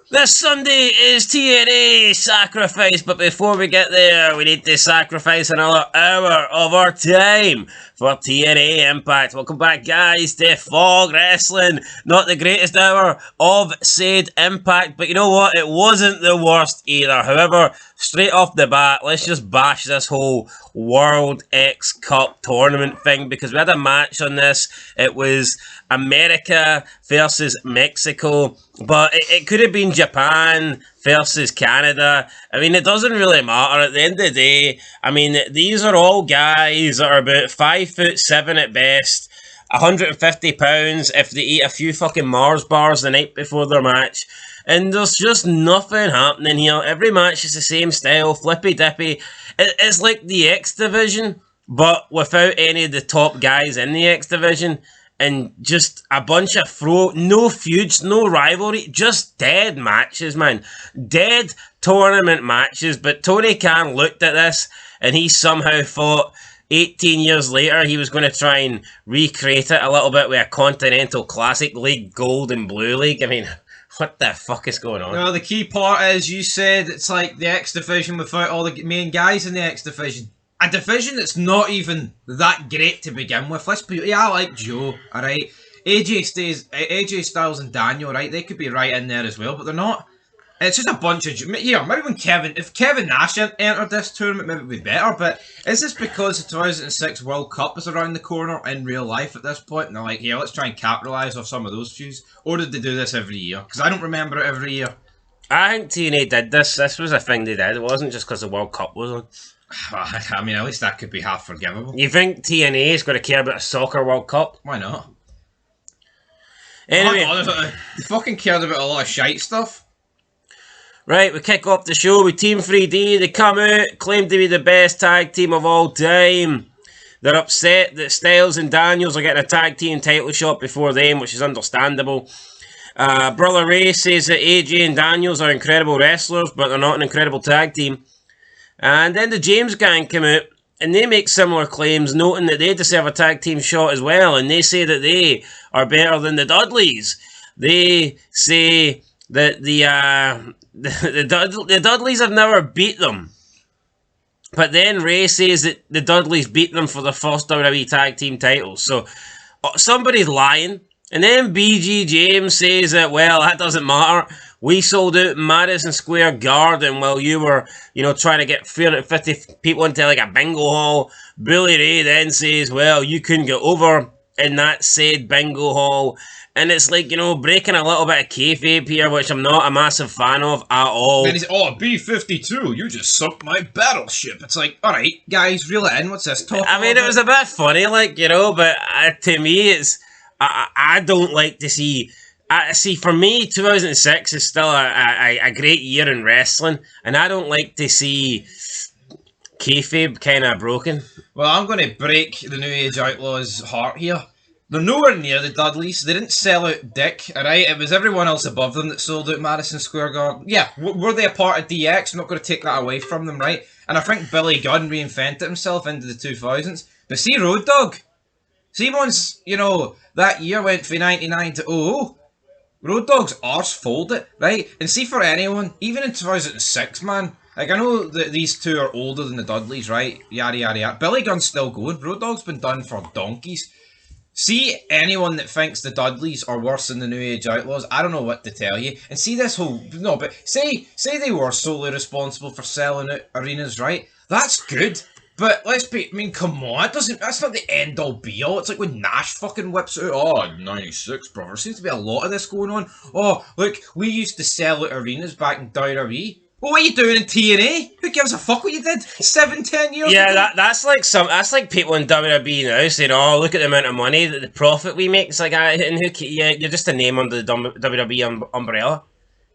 This Sunday is TNA Sacrifice, but before we get there, we need to sacrifice another hour of our time for TNA Impact. Welcome back, guys, to Fog Wrestling. Not the greatest hour of said Impact, but you know what? It wasn't the worst either. However, straight off the bat, let's just bash this whole World X Cup tournament thing, because we had a match on this. It was America versus Mexico, but it could have been Japan versus Canada. I mean, it doesn't really matter at the end of the day. I mean, these are all guys that are about 5'7" at best, 150 pounds if they eat a few fucking Mars bars the night before their match. And there's just nothing happening here. Every match is the same style, flippy dippy. It's like the X Division, but without any of the top guys in the X Division. And just a bunch of no feuds, no rivalry, just dead matches, man. Dead tournament matches. But Tony Khan looked at this and he somehow thought 18 years later he was going to try and recreate it a little bit with a Continental Classic League, Gold and Blue League. I mean, what the fuck is going on? Well, the key part is, you said it's like the X Division without all the main guys in the X Division. A division that's not even that great to begin with. Let's be, I like Joe, alright? AJ Styles and Daniel, right? They could be right in there as well, but they're not. It's just a bunch of... Yeah, maybe if Kevin Nash entered this tournament, maybe it would be better, but is this because the 2006 World Cup is around the corner in real life at this point? And they're like, yeah, let's try and capitalise off some of those feuds? Or did they do this every year? Because I don't remember it every year. I think TNA did this. This was a thing they did. It wasn't just because the World Cup was on. I mean, at least that could be half forgivable. You think TNA is going to care about a soccer World Cup? Why not? Anyway, they fucking cared about a lot of shite stuff. Right, we kick off the show with Team 3D. They come out, claim to be the best tag team of all time. They're upset that Styles and Daniels are getting a tag team title shot before them, which is understandable. Brother Ray says that AJ and Daniels are incredible wrestlers, but they're not an incredible tag team. And then the James Gang come out, and they make similar claims, noting that they deserve a tag team shot as well, and they say that they are better than the Dudleys. They say that the Dudleys have never beat them. But then Ray says that the Dudleys beat them for the first WWE tag team titles. So somebody's lying. And then BG James says that, well, that doesn't matter. We sold out Madison Square Garden while you were, trying to get 350 people into like a bingo hall. Billy Ray then says, well, you couldn't get over in that said bingo hall. And it's like, breaking a little bit of kayfabe here, which I'm not a massive fan of at all. Then he's, B-52, you just sunk my battleship. It's like, alright, guys, reel it in. What's this talk? I mean, it was a bit funny, but to me, it's... I don't like to see... for me, 2006 is still a great year in wrestling, and I don't like to see kayfabe kind of broken. Well, I'm going to break the New Age Outlaws' heart here. They're nowhere near the Dudleys. They didn't sell out Dick, alright? It was everyone else above them that sold out Madison Square Garden. Yeah, were they a part of DX? I'm not going to take that away from them, right? And I think Billy Gunn reinvented himself into the 2000s. But see Road Dogg? See, once, that year went from 99 to 00, Road Dogg's arse folded, right? And see, for anyone, even in 2006, man, like, I know that these two are older than the Dudleys, right? Yada, yada, yada. Billy Gunn's still going. Road Dogg's been done for donkeys. See, anyone that thinks the Dudleys are worse than the New Age Outlaws, I don't know what to tell you. And see this whole... No, but say they were solely responsible for selling out arenas, right? That's good. But come on, that's not the end all be all. It's like when Nash fucking whips out, 96, brother. Seems to be a lot of this going on. Oh, look, we used to sell out arenas back in WWE. Well, what are you doing in TNA? Who gives a fuck what you did 7-10 years ago? Yeah, that's like people in WWE now saying, "Oh, look at the amount of money, the profit we make." It's like, you're just a name under the WWE umbrella,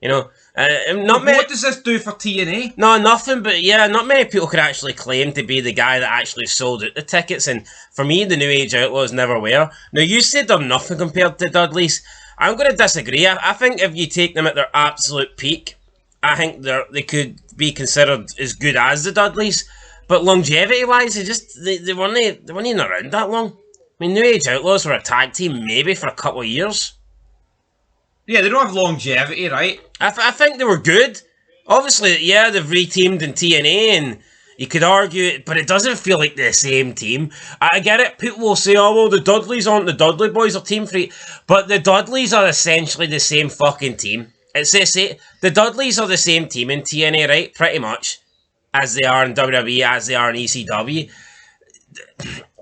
What does this do for TNA? No, nothing. But yeah, not many people could actually claim to be the guy that actually sold out the tickets. And for me, the New Age Outlaws never were. Now, you said they're nothing compared to Dudleys. I'm going to disagree. I think if you take them at their absolute peak, I think they could be considered as good as the Dudleys, but longevity-wise, they weren't even around that long. I mean, New Age Outlaws were a tag team maybe for a couple of years. Yeah, they don't have longevity, right? I think they were good. Obviously, yeah, they've reteamed in TNA, and you could argue it, but it doesn't feel like the same team. I get it. People will say, oh, well, the Dudleys aren't the Dudley Boys or Team 3. But the Dudleys are essentially the same fucking team. The Dudleys are the same team in TNA, right? Pretty much. As they are in WWE, as they are in ECW.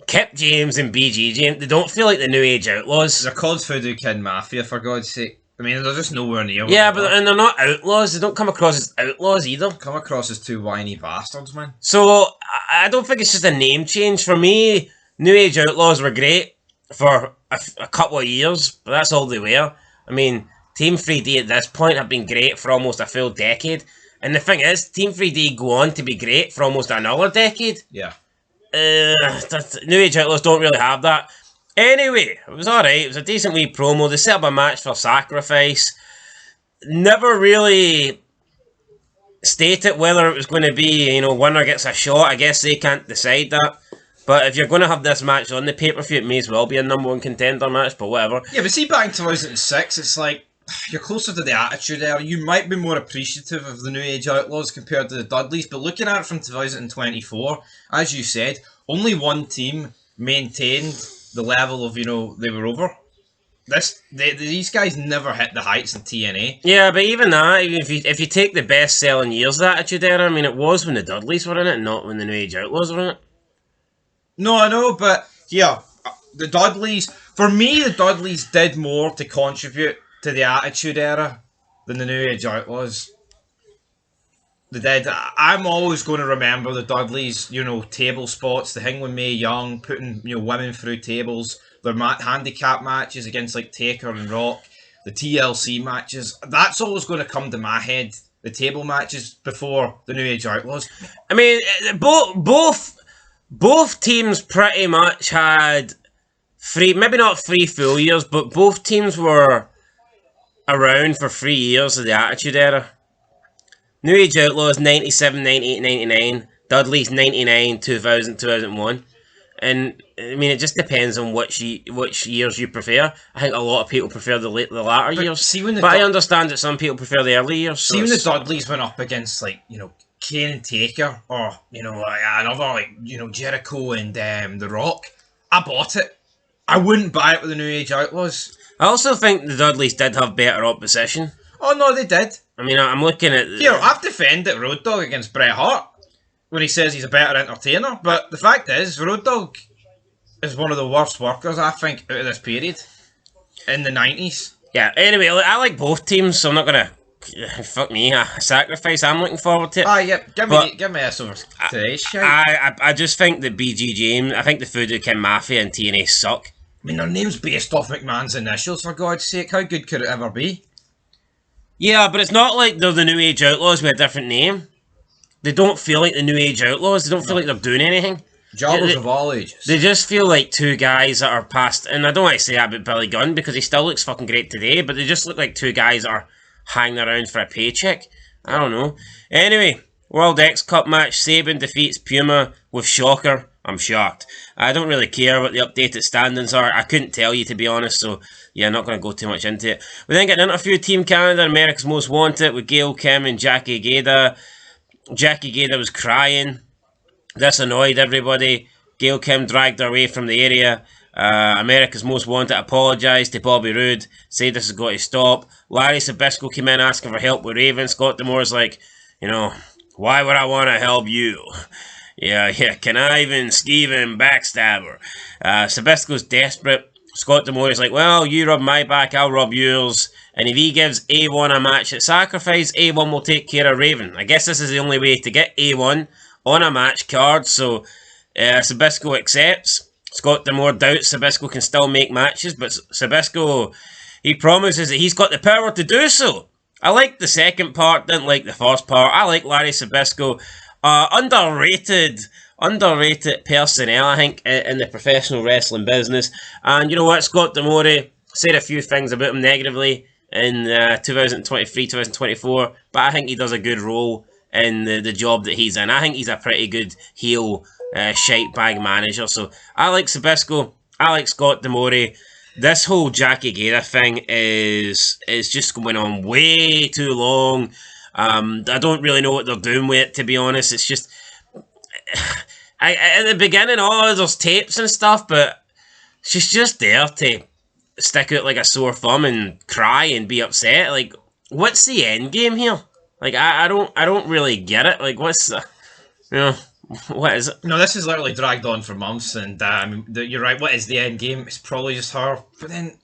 Kip James and BG James, they don't feel like the New Age Outlaws. They're called Voodoo Kin Mafia, for God's sake. I mean, they're just nowhere near. Yeah, but and they're not outlaws. They don't come across as outlaws either. Come across as two whiny bastards, man. So I don't think it's just a name change. For me, New Age Outlaws were great for a couple of years, but that's all they were. I mean, Team 3D at this point have been great for almost a full decade. And the thing is, Team 3D go on to be great for almost another decade. Yeah. New Age Outlaws don't really have that. Anyway, it was alright. It was a decent wee promo. They set up a match for Sacrifice. Never really stated whether it was going to be, winner gets a shot. I guess they can't decide that. But if you're going to have this match on the pay-per-view, it may as well be a number one contender match, but whatever. Yeah, but see, back in 2006, it's like, you're closer to the Attitude Era. You might be more appreciative of the New Age Outlaws compared to the Dudleys, but looking at it from 2024, as you said, only one team maintained the level of, they were over. These guys never hit the heights in TNA. Yeah, but even that, if you take the best selling years of the Attitude Era, I mean, it was when the Dudleys were in it, not when the New Age Outlaws were in it. No, I know, but yeah, the Dudleys, for me, the Dudleys did more to contribute to the Attitude Era than the New Age Outlaws. They did. I'm always going to remember the Dudleys, table spots, the thing with Mae Young, putting, women through tables, their handicap matches against, like, Taker and Rock, the TLC matches. That's always going to come to my head, the table matches before the New Age Outlaws. I mean, both teams pretty much had maybe not 3 full years, but both teams were around for 3 years of the Attitude Era. New Age Outlaws 97, 98, 99. Dudley's 99, 2000, 2001. And I mean, it just depends on which years you prefer. I think a lot of people prefer the latter years. I understand that some people prefer the early years. See, when the Dudleys went up against, like, Kane and Taker, or another, like, Jericho and The Rock, I bought it. I wouldn't buy it with the New Age Outlaws. I also think the Dudleys did have better opposition. Oh, no, they did. I mean, I'm looking at... I've defended Road Dogg against Bret Hart when he says he's a better entertainer, but the fact is, Road Dogg is one of the worst workers, I think, out of this period in the 90s. Yeah, anyway, I like both teams, so I'm not going to... Fuck me, a Sacrifice, I'm looking forward to it. Yeah, give me this over today's show. I just think that BG James, I think the Voodoo Kin Mafia and TNA suck. I mean, their name's based off McMahon's initials, for God's sake. How good could it ever be? Yeah, but it's not like they're the New Age Outlaws with a different name. They don't feel like the New Age Outlaws. They don't feel like they're doing anything. Jobbers of all ages. They just feel like two guys that are past... And I don't want to say that about Billy Gunn, because he still looks fucking great today, but they just look like two guys that are hanging around for a paycheck. I don't know. Anyway, World X Cup match. Sabin defeats Puma with Shocker. I'm shocked. I don't really care what the updated standings are. I couldn't tell you, to be honest, so yeah, not going to go too much into it. We then get an interview with Team Canada, America's Most Wanted, with Gail Kim and Jackie Gayda. Jackie Gayda was crying. This annoyed everybody. Gail Kim dragged her away from the area. America's Most Wanted apologised to Bobby Roode, said this has got to stop. Larry Sabisco came in asking for help with Raven. Scott D'Amore's like, why would I want to help you? Yeah, conniving, skeeving, backstabber. Sabisco's desperate. Scott D'Amore's like, well, you rub my back, I'll rub yours. And if he gives A1 a match at Sacrifice, A1 will take care of Raven. I guess this is the only way to get A1 on a match card, so Sabisco accepts. Scott D'Amore doubts Sabisco can still make matches, but Sabisco, he promises that he's got the power to do so. I like the second part, didn't like the first part. I like Larry Sabisco. Underrated personnel, I think, in the professional wrestling business. And you know what? Scott D'Amore said a few things about him negatively in 2023, 2024, but I think he does a good role in the job that he's in. I think he's a pretty good heel shite bag manager. So I like Sabisco. I like Scott D'Amore. This whole Jackie Gator thing is just going on way too long. I don't really know what they're doing with it, to be honest. It's just, at the beginning, there's tapes and stuff, but she's just there to stick out like a sore thumb and cry and be upset. Like, what's the end game here? Like, I don't really get it. Like, what's the, what is it? No, this is literally dragged on for months, and you're right. What is the end game? It's probably just her. But then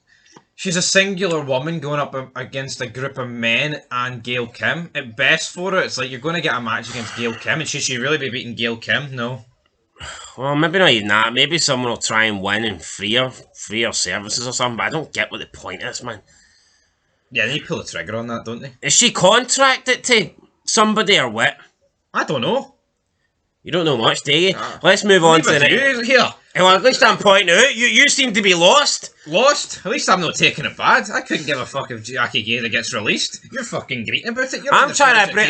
she's a singular woman going up against a group of men and Gail Kim. At best for her, it's like you're going to get a match against Gail Kim, and should she really be beating Gail Kim? No. Well, maybe not even that. Maybe someone will try and win and free her services or something. But I don't get what the point is, man. Yeah, they pull the trigger on that, don't they? Is she contracted to somebody or what? I don't know. You don't know much, do you? Let's move on to the next. Here. Well, at least I'm pointing out. You seem to be lost. Lost? At least I'm not taking it bad. I couldn't give a fuck if Jackie Gator gets released. You're fucking greeting about it. I'm trying to break.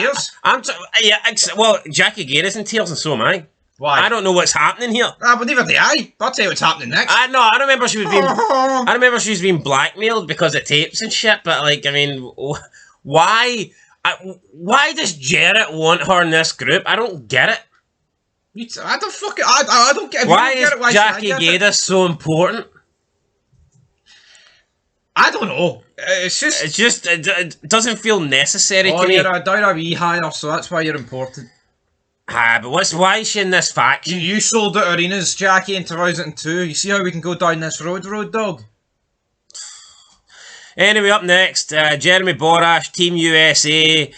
Well, Jackie Gator's in tears and so am I. Why? I don't know what's happening here. But neither do I. I'll tell you what's happening next. I remember she was being. I remember she was being blackmailed because of tapes and shit. But like, I mean, why? Why does Jarrett want her in this group? I don't get it. I don't fucking. I don't get. Why is Jackie Gator so important? I don't know. It's just. It doesn't feel necessary to me. You're a WWE hire, so that's why you're important. But why is she in this faction? You sold out arenas, Jackie, in 2002. You see how we can go down this road, dog? Anyway, up next, Jeremy Borash, Team USA.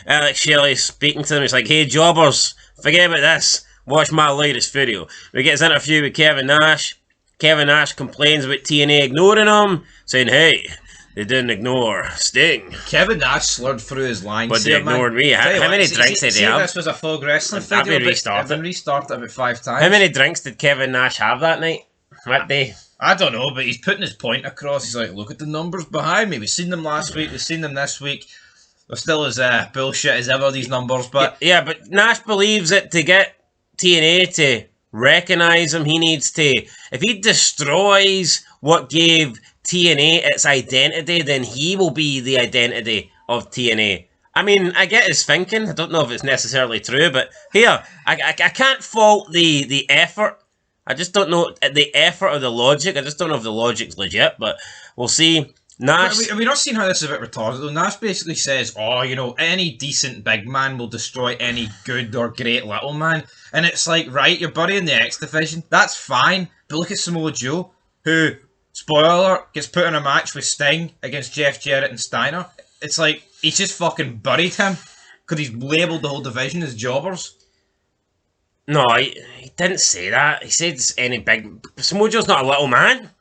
Alex Shelley speaking to them. He's like, "Hey, jobbers, forget about this. Watch my latest video." We get his interview with Kevin Nash. Kevin Nash complains about TNA ignoring him, saying, "Hey, they didn't ignore Sting." Kevin Nash slurred through his lines. But they ignored me. How many drinks did he have? This was a full wrestling video. I've been restarted about 5 times. How many drinks did Kevin Nash have that night? What day? I don't know, but he's putting his point across. He's like, look at the numbers behind me. We've seen them last week. We've seen them this week. They're still as bullshit as ever, these numbers. But yeah, but Nash believes that to get TNA to recognise him, he needs to... If he destroys what gave TNA its identity, then he will be the identity of TNA. I mean, I get his thinking. I don't know if it's necessarily true, but here, I can't fault the effort. I just don't know the effort or the logic. I just don't know if the logic's legit, but we'll see. Nash... Are we not seeing how this is a bit retarded, though? Nash basically says, any decent big man will destroy any good or great little man. And it's like, right, you're burying the X Division. That's fine. But look at Samoa Joe, who, spoiler alert, gets put in a match with Sting against Jeff Jarrett and Steiner. It's like, he's just fucking buried him because he's labelled the whole division as jobbers. No, he didn't say that. He said any big... Samoa Joe's not a little man.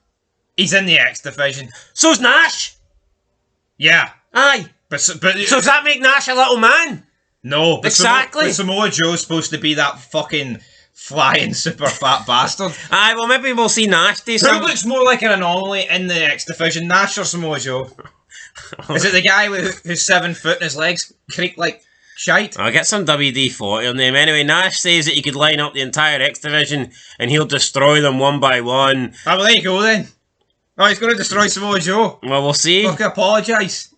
He's in the X Division. So's Nash. Yeah. Aye. But so does that make Nash a little man? No. Exactly. Samoa Joe's supposed to be that fucking flying super fat bastard. Aye, well maybe we'll see Nash do something. Who looks more like an anomaly in the X Division, Nash or Samoa Joe? Is it the guy who's 7 foot and his legs creak like shite? I'll get some WD-40 on them. Anyway, Nash says that he could line up the entire X Division and he'll destroy them one by one. Well, there you go then. Oh, he's going to destroy Samoa Joe. Well, we'll see. Fucking apologise.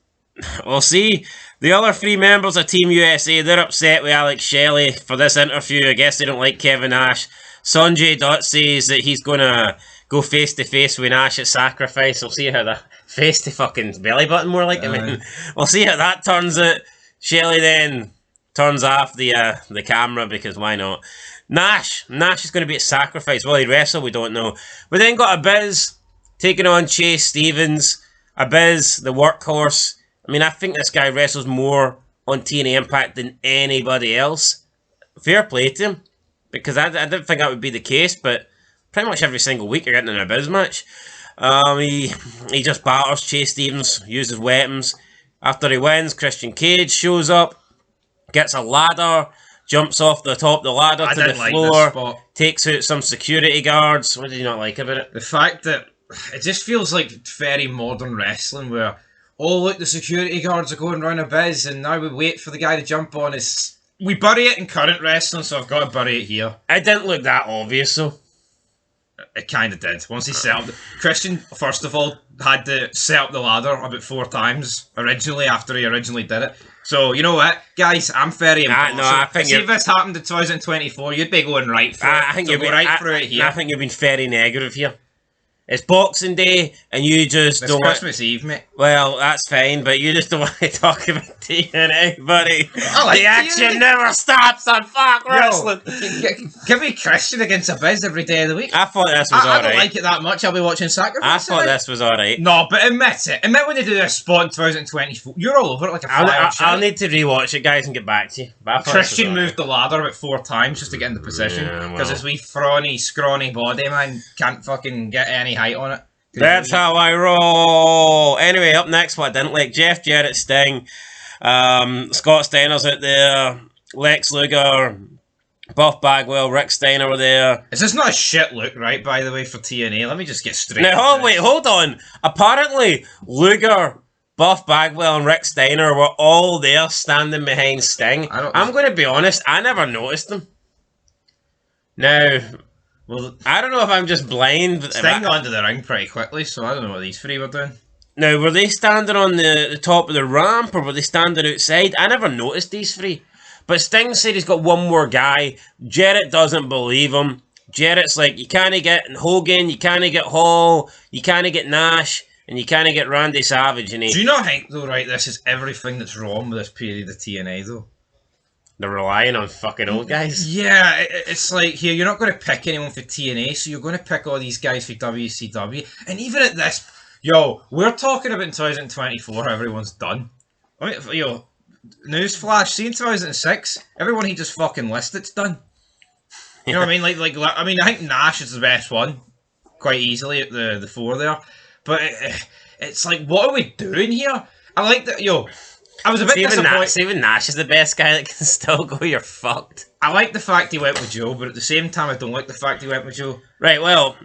We'll see. The other 3 members of Team USA, they're upset with Alex Shelley for this interview. I guess they don't like Kevin Nash. Sanjay Dutt says that he's going to go face-to-face with Nash at Sacrifice. We'll see how the face-to-fucking belly button more like. I mean, we'll see how that turns out. Shelley then turns off the camera because why not? Nash is going to be at Sacrifice. Will he wrestle? We don't know. We then got Abyss taking on Chase Stevens. Abyss, the workhorse. I mean, I think this guy wrestles more on TNA Impact than anybody else. Fair play to him, because I didn't think that would be the case, but pretty much every single week you're getting an Abyss match. He just batters Chase Stevens, uses weapons. After he wins, Christian Cage shows up, gets a ladder, jumps off the top of the ladder to the floor, takes out some security guards. What did you not like about it? The fact that it just feels like very modern wrestling where, oh look, the security guards are going round Abyss and now we wait for the guy to jump on. We bury it in current wrestling, so I've got to bury it here. It didn't look that obvious though. It kind of did. Once he set up... Christian, first of all, had to set up the ladder about 4 times originally after he originally did it. So, you know what? Guys, I'm very impartial. No, I think if this happened in 2024, you'd be going right through it. I think you've been right through it here. I think you've been very negative here. It's Boxing Day, and you just It's don't Christmas Eve, mate. Well, that's fine, but you just don't want to talk about TNA, buddy. like the action TNA. never stops on Fuck Wrestling. Give me Christian against Abyss every day of the week. I thought this was I alright. don't like it that much. I'll be watching Sacrifice. I thought tonight. this was alright. No, but admit it. Admit when they do this spot in 2024. You're all over it like a fly. I'll need to rewatch it, guys, and get back to you. But I thought Christian this was moved the ladder about 4 times just to get in the position. Yeah, Because well. his wee scrawny body, man, can't fucking get any height on it. That's how I roll. Anyway, up next, what I didn't like: Jeff Jarrett, Sting, Scott Steiner's out there, Lex Luger, Buff Bagwell, Rick Steiner were there. Is this not a shit look, right, by the way, for TNA? Let me just get straight Now, into this. hold on. Apparently, Luger, Buff Bagwell, and Rick Steiner were all there standing behind Sting. I'm going to be honest, I never noticed them. Now, Well, I don't know if I'm just blind. But Sting got into the ring pretty quickly, so I don't know what these 3 were doing. Now, were they standing on the top of the ramp, or were they standing outside? I never noticed these 3. But Sting said he's got one more guy. Jarrett doesn't believe him. Jarrett's like, you can't get Hogan, you can't get Hall, you can't get Nash, and you can't get Randy Savage. And Do you not think, though, right, this is everything that's wrong with this period of TNA, though? They're relying on fucking old guys. Yeah, it's like, here, you're not going to pick anyone for TNA, so you're going to pick all these guys for WCW. And even at this, we're talking about in 2024 how everyone's done. I mean, newsflash, see in 2006, everyone he just fucking listed's done. You know what I mean? I think Nash is the best one, quite easily at the 4 there. But it's like, what are we doing here? I like that, I was a bit disappointed. Even Nash is the best guy that can still go, you're fucked. I like the fact he went with Joe, but at the same time, I don't like the fact he went with Joe. Right, well,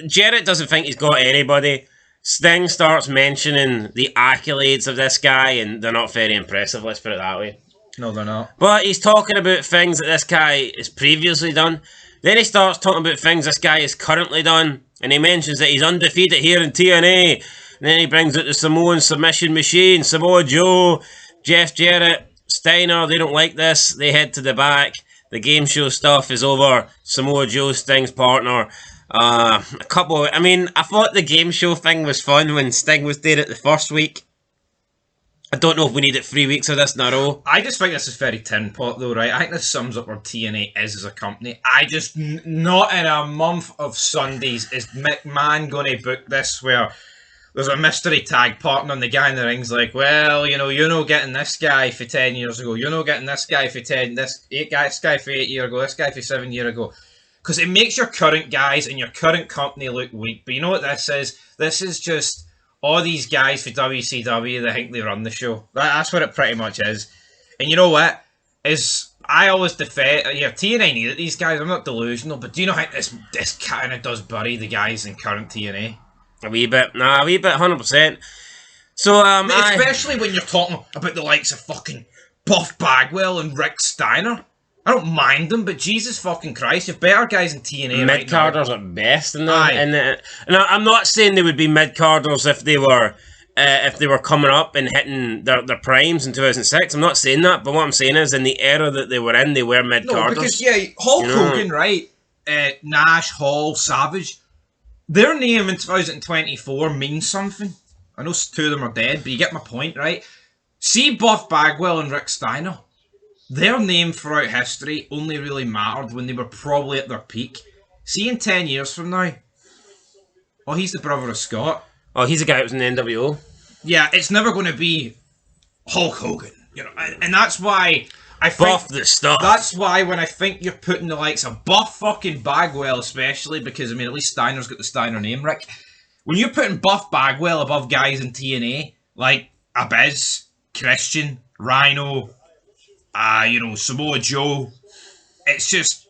Jarrett doesn't think he's got anybody. Sting starts mentioning the accolades of this guy, and they're not very impressive, let's put it that way. No, they're not. But he's talking about things that this guy has previously done. Then he starts talking about things this guy has currently done, and he mentions that he's undefeated here in TNA. And then he brings out the Samoan submission machine, Samoa Joe, Jeff Jarrett, Steiner. They don't like this. They head to the back. The game show stuff is over. Samoa Joe, Sting's partner. I thought the game show thing was fun when Sting was there at the first week. I don't know if we needed 3 weeks of this in a row. I just think this is very tin pot, though, right? I think this sums up what TNA is as a company. I just, not in a month of Sundays is McMahon going to book this where there's a mystery tag partner and the guy in the ring's like, well, you're not getting this guy for 10 years ago. You're not getting this guy for 10, this guy for 8 years ago, this guy for 7 years ago. Because it makes your current guys and your current company look weak. But you know what this is? This is just all these guys for WCW that think they run the show. That's what it pretty much is. And you know what? I always defend... TNA needed these guys. I'm not delusional. But do you know how this kind of does bury the guys in current TNA? A wee bit, 100%. So, especially when you're talking about the likes of fucking Buff Bagwell and Rick Steiner. I don't mind them, but Jesus fucking Christ, you've better guys in TNA mid-carders at best. And I'm not saying they would be mid-carders if they were coming up and hitting their primes in 2006. I'm not saying that, but what I'm saying is in the era that they were in, they were mid-carders. No, because, Hulk Hogan, right? Nash, Hall, Savage... Their name in 2024 means something. I know 2 of them are dead, but you get my point, right? See Buff Bagwell and Rick Steiner. Their name throughout history only really mattered when they were probably at their peak. See in 10 years from now. Oh, he's the brother of Scott. Oh, he's the guy that was in the NWO. Yeah, it's never going to be Hulk Hogan. And that's why... Buff the stuff. That's why when I think you're putting the likes of Buff fucking Bagwell, especially because, at least Steiner's got the Steiner name, Rick. When you're putting Buff Bagwell above guys in TNA, like Abyss, Christian, Rhino, Samoa Joe, it's just...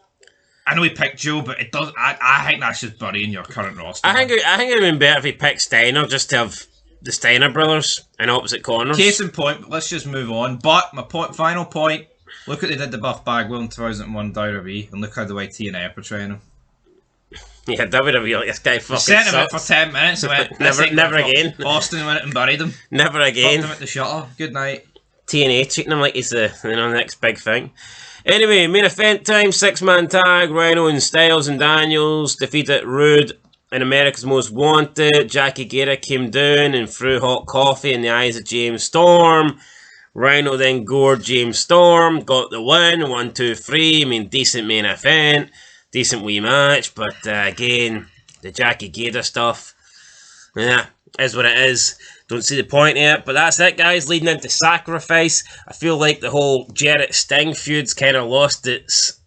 I know he picked Joe, but it does. I think that's just burying your current roster. I think it would have been better if he picked Steiner, just to have the Steiner brothers in opposite corners. Case in point, let's just move on. But my final point... Look what they did to Buff Bagwell in 2001 WWE, and look how the way TNA are portraying him. Yeah, WWE, like, this guy fucking Sent him out sucks. for 10 minutes and went, Never again. Austin went and buried him. Never again. Fucked him at the shutter. Good night. TNA treating him like he's the next big thing. Anyway, main event time, 6-man tag, Rhino and Styles and Daniels defeated Rude and America's Most Wanted. Jackie Guerra came down and threw hot coffee in the eyes of James Storm. Rhino then gored James Storm, got the win, 1, 2, 3. I mean, decent main event, decent wee match, but again, the Jackie Guerra stuff, yeah, is what it is. Don't see the point in it, but that's it, guys. Leading into Sacrifice, I feel like the whole Jarrett Sting feud's kind of lost its.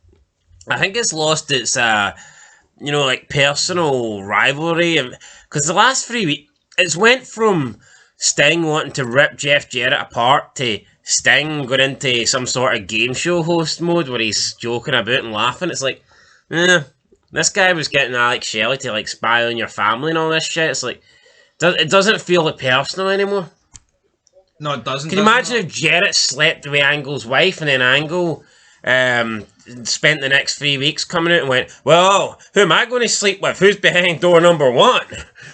I think it's lost its, like personal rivalry, because the last 3 weeks, it's went from Sting wanting to rip Jeff Jarrett apart to Sting going into some sort of game show host mode where he's joking about and laughing. It's like, this guy was getting Alex Shelley to like spy on your family and all this shit. It's like, it doesn't feel like personal anymore. No, it doesn't. Can you imagine if Jarrett slept with Angle's wife and then Angle spent the next 3 weeks coming out and went, well, who am I going to sleep with? Who's behind door number 1?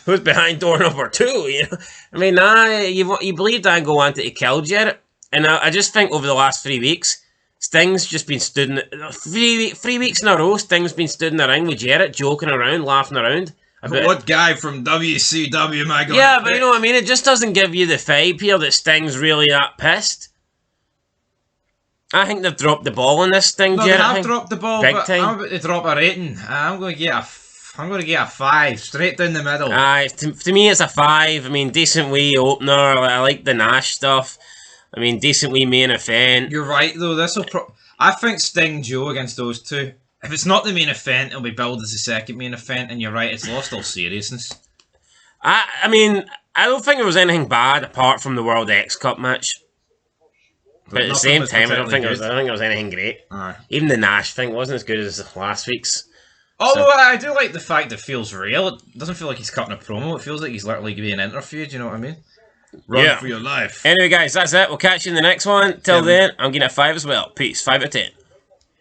Who's behind door number 2? You know, I mean, you believed Angle wanted to kill Jarrett, and I just think over the last 3 weeks, Sting's just been stood in 3 weeks in a row. Sting's been stood in the ring with Jarrett, joking around, laughing around. What guy from WCW am I going to Yeah, pick? but you know what I mean? It just doesn't give you the vibe here that Sting's really that pissed. I think they've dropped the ball on this Sting, No, Jarrett. they have dropped the ball, Big but time. I'm about to drop a rating. I'm going to get a 5, straight down the middle. Aye, to me it's a 5. I mean, decent wee opener. I like the Nash stuff. I mean, decent wee main event. You're right, though. I think Sting Joe against those two. If it's not the main event, it'll be billed as the second main event, and you're right, it's lost all seriousness. I mean, I don't think there was anything bad apart from the World X Cup match. But at the same time, I don't think there was anything great. Aye. Even the Nash thing wasn't as good as last week's. Although I do like the fact that it feels real. It doesn't feel like he's cutting a promo. It feels like he's literally being interviewed. You know what I mean? Run for your life. Anyway, guys, that's it. We'll catch you in the next one. Till then, I'm giving it a 5 as well. Peace. 5 out of 10.